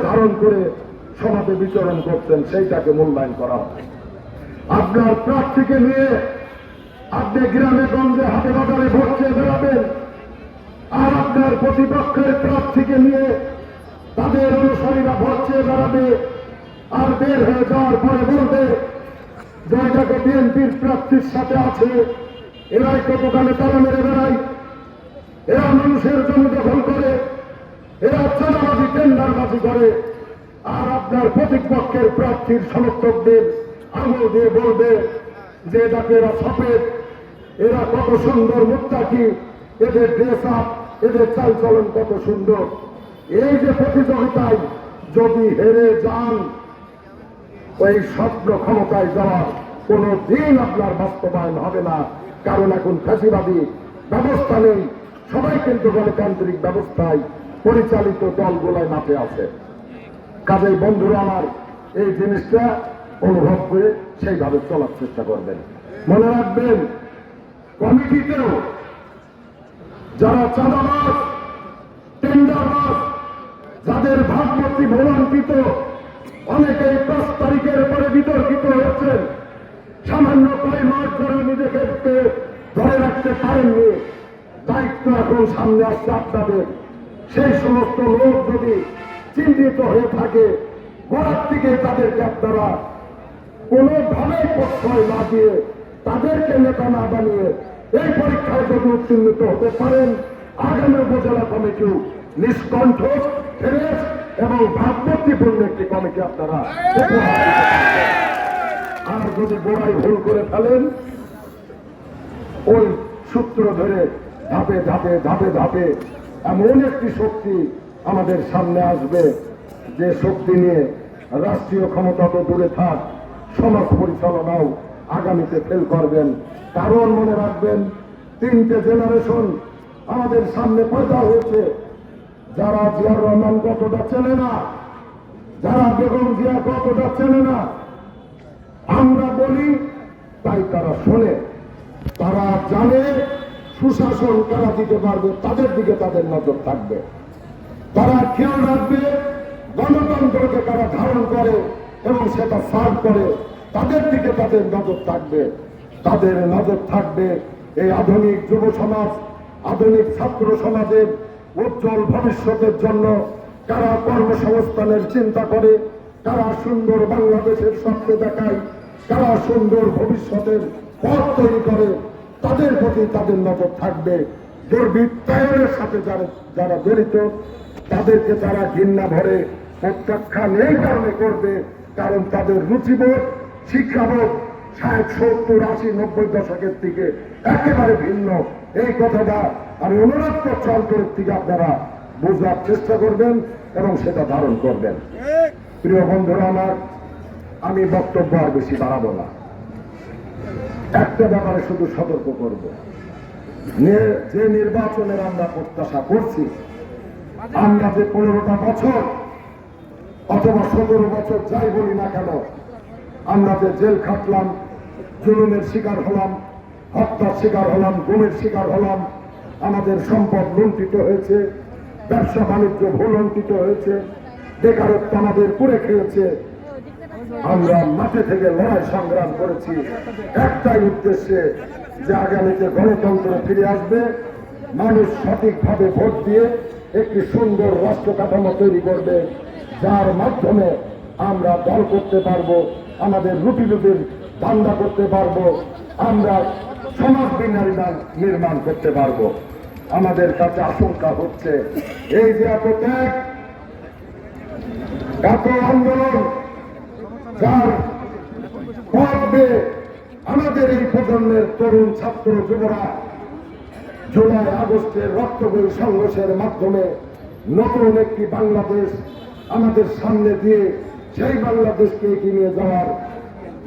ধারণ করে সমাজে বিচরণ করছেন, সেইটাকে মূল্যায়ন করা হয়। আপনার প্রার্থীকে নিয়ে আপনি গ্রামে গঞ্জে হাটে বাজারে ভোট চেয়ে বেড়াবেন, আর আপনার প্রতিপক্ষের প্রার্থীকে নিয়ে তাদের অনুসারীরা ভোট চেয়ে বেড়াবে, আর বের হয়ে যাওয়ার পরে বলবে জায়গাকে বিএনপির প্রার্থীর সাথে আছে, এরাই তো দোকানে তারা মেরে বেড়ায়, এরা মানুষের জমি দখল করে, এরা চাঁদাবাজি টেন্ডারবাজি করে। আর আপনার প্রতিপক্ষের প্রার্থীর সমর্থকদের আঙুল দিয়ে বলবে যে এটাকে এরা সফেদ, এরা কত সুন্দর মুত্তাকি, এদের ড্রেস আপ, এদের চালচলন কত সুন্দর। এই যে প্রতিযোগিতায় যদি হেরে যান, ওই স্বপ্ন ক্ষমতায় যাওয়ার কোন দিন আপনার বাস্তবায়ন হবে না। কারণ এখন ফ্যাসিবাদী ব্যবস্থা নেই, সবাই কিন্তু গণতান্ত্রিক ব্যবস্থায় পরিচালিত দলগুলোয় মাঠে আছে। কাজেই বন্ধুরা আমার, এই জিনিসটা অনুভব করে সেইভাবে চলার চেষ্টা করবেন। মনে রাখবেন, কমিটিতেও যারা চাঁদাবাজ, টেন্ডারবাজ, যাদের ভাবমূর্তি ভোলান্তিত, অনেকেই 5 তারিখের পরে বিতর্কিত হয়েছেন। সামান্য কয় মাস ধরে নিজেকে ধরে রাখতে পারেননি, দায়িত্ব এখন সামনে আসছে আপনাদের। সেই সমস্ত লোক যদি চিহ্নিত হয়ে থাকে, গোড়ার থেকে তাদেরকে আপনারা কোনোভাবেই প্রশ্রয় না দিয়ে, তাদেরকে নেতা না বানিয়ে এই পরীক্ষায় যদি উত্তীর্ণ হতে পারেন, আগামী উপজেলা কমিটিও নিষ্কণ্ঠ, ফ্রেশ এবং ভাবমূর্তিপূর্ণ একটি কমিটি আপনারা আর যদি গোড়ায় ভুল করে ফেলেন, ওই সূত্র ধরে ধাপে ধাপে ধাপে ধাপে এমন একটি শক্তি আমাদের সামনে আসবে, যে শক্তি নিয়ে রাষ্ট্রীয় ক্ষমতা তো দূরে থাক, সমাজ পরিচালনাও আগামীতে ফেল করবেন। কারণ মনে রাখবেন, 3টে জেনারেশন আমাদের সামনে পয়দা হয়েছে, যারা জিয়ার রহমান কতটা চেনে না, যারা বেগম জিয়া কতটা চেনে না। আমরা বলি তাই তারা শোনে, তারা জানে সুশাসন কারা দিতে পারবে, তাদের দিকে তাদের নজর থাকবে। তারা খেয়াল রাখবে গণতন্ত্রকে কারা ধারণ করে এবং সেটা সার্ভ করে, তাদের দিকে তাদের নজর থাকবে। তাদের নজর থাকবে এই আধুনিক যুব সমাজ, আধুনিক ছাত্র সমাজের উজ্জ্বল ভবিষ্যতের জন্য কারা কর্মসংস্থানের চিন্তা করে, কারা সুন্দর বাংলাদেশের স্বপ্ন দেখায়, কারা সুন্দর ভবিষ্যতের পথ তৈরি করে, তাদের প্রতি তাদের নজর থাকবে। দুর্বৃত্তায়নের সাথে যারা জড়িত, তাদেরকে তারা ঘৃণা ভরে প্রত্যাখ্যান এই কারণে করবে, কারণ তাদের রুচিবোধ, শিক্ষাবোধ 60, 70, 80, 90 দশকের থেকে একেবারে ভিন্ন। এই কথাটা আমি অনুরোধ করছি, অন্তরের থেকে আপনারা বোঝার চেষ্টা করবেন এবং সেটা ধারণ করবেন। প্রিয় বন্ধুরা আমার, আমি বক্তব্য আর বেশি বাড়াবো না। একটা ব্যাপারে শুধু সতর্ক করব, যে নির্বাচনের আমরা প্রত্যাশা করছি, আমরা যে 15টা বছর অথবা 17 বছর যাই বলি না কেন, আমরা যে জেল খাটলাম, জুলুমের শিকার হলাম, হত্যার শিকার হলাম, গুমের শিকার হলাম, আমাদের সম্পদ লুণ্ঠিত হয়েছে, ব্যবসা বাণিজ্য ভুলণ্ঠিত হয়েছে, বেকারত্ব আমাদের পুড়ে খেয়েছে। আমরা মাঠে থেকে লড়াই সংগ্রাম করেছি একটাই উদ্দেশ্যে, যে আগামীতে গণতন্ত্র ফিরে আসবে, মানুষ সঠিকভাবে ভোট দিয়ে একটি সুন্দর রাষ্ট্র কাঠামো তৈরি করবে, যার মাধ্যমে আমরা দল করতে পারবো, আমাদের রুটি রুটির ধান্দা করতে পারবো, আমরা সমাজ বিনির্মাণ নির্মাণ করতে পারবো। আমাদের কাছে আশঙ্কা হচ্ছে, এই যে এত ত্যাগ, এত আন্দোলন, যার পথে আমাদের এই প্রজন্মের তরুণ ছাত্র যুবরা জুলাই আগস্টের রক্তবীর সংঘর্ষের মাধ্যমে নতুন একটি বাংলাদেশ আমাদের সামনে দিয়ে সেই বাংলাদেশকে এগিয়ে নিয়ে যাওয়ার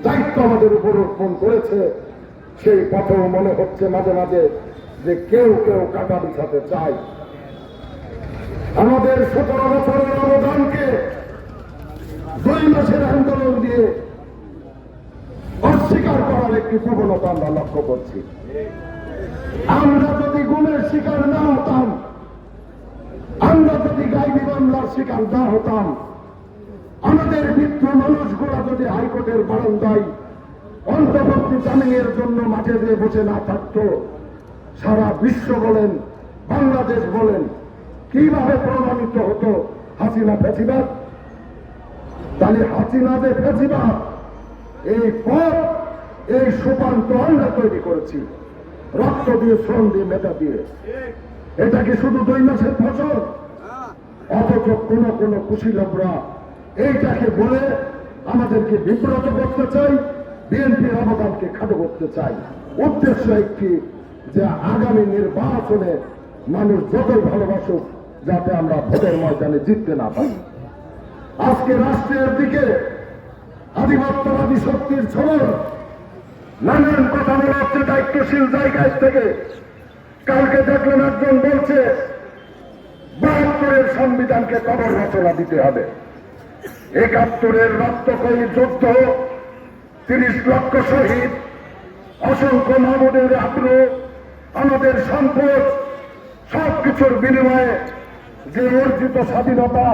দায়িত্ব আমাদের উপর অর্পণ করেছে। সেই পথেও মনে হচ্ছে মাঝে মাঝে যে কেউ কেউ কাটা বিছাতে চায়। আমাদের 17 বছরের অবদানকে 2 মাসের আন্দোলন দিয়ে অস্বীকার করার একটি প্রবণতা আমরা লক্ষ্য করছি। আমরা যদি গুমের শিকার না হতাম, আমরা যদি গাইবি মামলার হত্যার শিকার না হতাম, আমাদের বৃদ্ধ মানুষগুলা যদি হাইকোর্টের বারান্দায় অন্তর্বর্তী জামিনের জন্য মাঠে দিয়ে বসে না থাকতো, সারা বিশ্ব বলেন বাংলাদেশ বলেন কিভাবে প্রমাণিত হতো হাসিনা ফ্যাসিবাদ? তাহলে হাসিনা যে ফ্যাসিবাদ, এই পথ এই সোপান তো আমরা তৈরি করেছি রক্ত দিয়ে, শ্রম দিয়ে, মেধা দিয়ে। এটা কি শুধু 2 মাসের ফসল? অথচ কোন কোন কুশীলবরা এইটাকে বলে আমাদেরকে বিব্রত করতে চাই, বিএনপির অবদানকে খাটো করতে চাই। উদ্দেশ্য একটি, যে আগামী নির্বাচনে মানুষ যতই ভালোবাসুক যাতে আমরা ভোটের ময়দানে জিততে না পারি। আজকে রাষ্ট্রের দিকে আধিপত্যবাদী শক্তির ঝড় নানান কথা বলা হচ্ছে দায়িত্বশীল জায়গায় থেকে। কালকে দেখলেন একজন বলছে 72-এর সংবিধানকে কবর রচনা দিতে হবে, 71-এর রক্তক্ষয়ী যুদ্ধ, 30 লক্ষ শহীদ, অসংখ্য মামুনের আগ্রহ, আমাদের সম্পদ, সবকিছুর বিনিময়ে যে অর্জিত স্বাধীনতা